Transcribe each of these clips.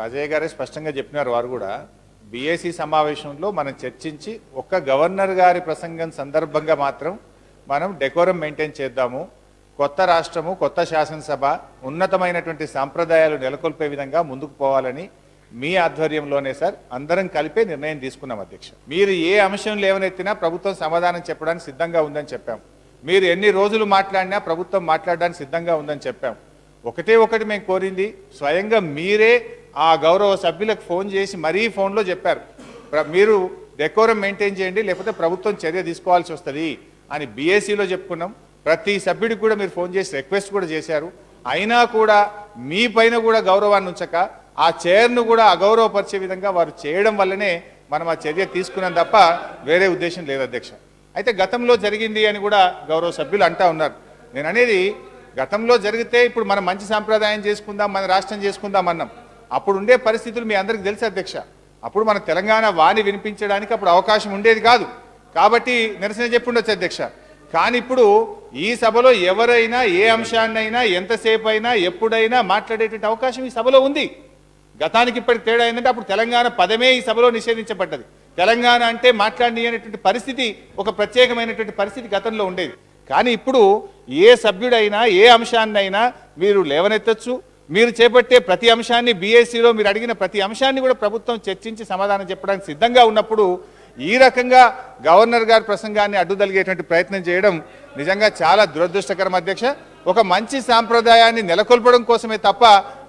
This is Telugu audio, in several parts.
రాజయ్య గారే స్పష్టంగా చెప్పినారు. వారు కూడా బీఏసీ సమావేశంలో మనం చర్చించి ఒక్క గవర్నర్ గారి ప్రసంగం సందర్భంగా మాత్రం మనం డెకోరం మెయింటైన్ చేద్దాము, కొత్త రాష్ట్రము కొత్త శాసనసభ ఉన్నతమైనటువంటి సాంప్రదాయాలు నెలకొల్పే విధంగా ముందుకు పోవాలని మీ ఆధ్వర్యంలోనే సార్ అందరం కలిపే నిర్ణయం తీసుకున్నాం అధ్యక్ష. మీరు ఏ అంశం లేవనెత్తినా ప్రభుత్వం సమాధానం చెప్పడానికి సిద్ధంగా ఉందని చెప్పాం. మీరు ఎన్ని రోజులు మాట్లాడినా ప్రభుత్వం మాట్లాడడానికి సిద్ధంగా ఉందని చెప్పాం. ఒకటి మేము కోరింది, స్వయంగా మీరే ఆ గౌరవ సభ్యులకు ఫోన్ చేసి మరీ ఫోన్లో చెప్పారు, మీరు డెకోరం మెయింటైన్ చేయండి లేకపోతే ప్రభుత్వం చర్య తీసుకోవాల్సి వస్తుంది అని బీఏసీలో చెప్పుకున్నాం. ప్రతి సభ్యుడికి కూడా మీరు ఫోన్ చేసి రిక్వెస్ట్ కూడా చేశారు. అయినా కూడా మీ పైన కూడా గౌరవాన్ని ఉంచక ఆ చైర్ను కూడా అగౌరవపరిచే విధంగా వారు చేయడం వల్లనే మనం ఆ చర్య తీసుకున్నాం తప్ప వేరే ఉద్దేశం లేదు అధ్యక్ష. అయితే గతంలో జరిగింది అని కూడా గౌరవ సభ్యులు అంటా ఉన్నారు. నేను అనేది, గతంలో జరిగితే ఇప్పుడు మనం మంచి సాంప్రదాయం చేసుకుందాం, మన రాష్ట్రం చేసుకుందాం అన్నాం. అప్పుడు ఉండే పరిస్థితులు మీ అందరికీ తెలుసు అధ్యక్ష. అప్పుడు మన తెలంగాణ వాణి వినిపించడానికి అప్పుడు అవకాశం ఉండేది కాదు, కాబట్టి నిరసన చెప్పుండొచ్చు అధ్యక్ష. కానీ ఇప్పుడు ఈ సభలో ఎవరైనా ఏ అంశాన్నైనా ఎంతసేపు అయినా ఎప్పుడైనా మాట్లాడేటువంటి అవకాశం ఈ సభలో ఉంది. గతానికి ఇప్పటికి తేడా ఏంటంటే అప్పుడు తెలంగాణ పదమే ఈ సభలో నిషేధించబడ్డది. తెలంగాణ అంటే మాట్లాడనీయనేటువంటి పరిస్థితి, ఒక ప్రత్యేకమైనటువంటి పరిస్థితి గతంలో ఉండేది. కానీ ఇప్పుడు ఏ సభ్యుడైనా ఏ అంశాన్నైనా మీరు లేవనెత్తచ్చు. మీరు చేపట్టే ప్రతి అంశాన్ని బీఏసీలో మీరు అడిగిన ప్రతి అంశాన్ని కూడా ప్రభుత్వం చర్చించి సమాధానం చెప్పడానికి సిద్ధంగా ఉన్నప్పుడు ఈ రకంగా గవర్నర్ గారి ప్రసంగాన్ని అడ్డుదలిగేటువంటి ప్రయత్నం చేయడం నిజంగా చాలా దురదృష్టకరం అధ్యక్ష. ఒక మంచి సాంప్రదాయాన్ని నెలకొల్పడం కోసమే తప్ప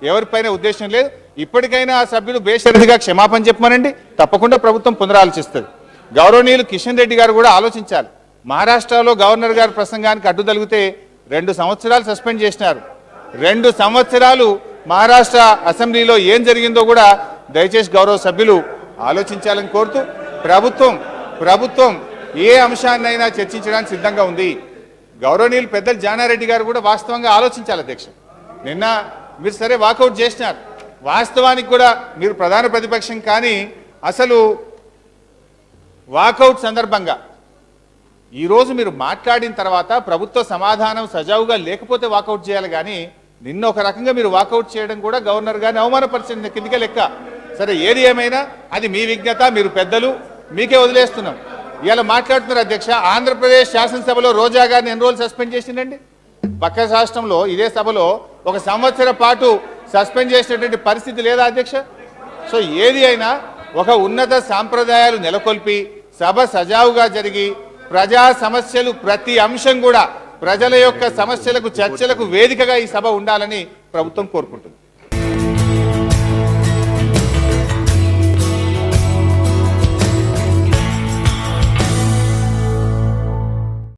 ఎవరిపైన ఉద్దేశం లేదు. ఇప్పటికైనా ఆ సభ్యులు బేషరతుగా క్షమాపణ చెప్పమనండి, తప్పకుండా ప్రభుత్వం పునరాలోచిస్తుంది. గౌరవనీయులు కిషన్ రెడ్డి గారు కూడా ఆలోచించాలి. మహారాష్ట్రలో గవర్నర్ గారి ప్రసంగానికి అడ్డుదలిగితే 2 సంవత్సరాలు సస్పెండ్ చేసినారు. 2 సంవత్సరాలు మహారాష్ట్ర అసెంబ్లీలో ఏం జరిగిందో కూడా దయచేసి గౌరవ సభ్యులు ఆలోచించాలని కోరుతూ, ప్రభుత్వం ఏ అంశాన్నైనా చర్చించడానికి సిద్ధంగా ఉంది. గౌరవనీయులు పెద్దలు జానారెడ్డి గారు కూడా వాస్తవంగా ఆలోచించాలి అధ్యక్ష. నిన్న మీరు సరే వాకౌట్ చేసినారు, వాస్తవానికి కూడా మీరు ప్రధాన ప్రతిపక్షం, కానీ అసలు వాకౌట్ సందర్భంగా ఈరోజు మీరు మాట్లాడిన తర్వాత ప్రభుత్వ సమాధానం సజావుగా లేకపోతే వాకౌట్ చేయాలి, కానీ నిన్న ఒక రకంగా మీరు వాకౌట్ చేయడం కూడా గవర్నర్ గారిని అవమానపరిచిన కిందికే లెక్క. సరే, ఏది ఏమైనా అది మీ విజ్ఞత, మీరు పెద్దలు, మీకే వదిలేస్తున్నాం. ఇలా మాట్లాడుతున్నారు అధ్యక్ష. ఆంధ్రప్రదేశ్ శాసనసభలో రోజా గారిని ఎన్ని రోజులు సస్పెండ్ చేసిందండి? పక్క రాష్ట్రంలో ఇదే సభలో 1 సంవత్సరం పాటు సస్పెండ్ చేసినటువంటి పరిస్థితి లేదా అధ్యక్ష? సో ఏది అయినా ఒక ఉన్నత సాంప్రదాయాలు నెలకొల్పి సభ సజావుగా జరిగి ప్రజా సమస్యలు ప్రతి అంశం కూడా ప్రజల యొక్క సమస్యలకు చర్చలకు వేదికగా ఈ సభ ఉండాలని ప్రభుత్వం కోరుకుంటుంది.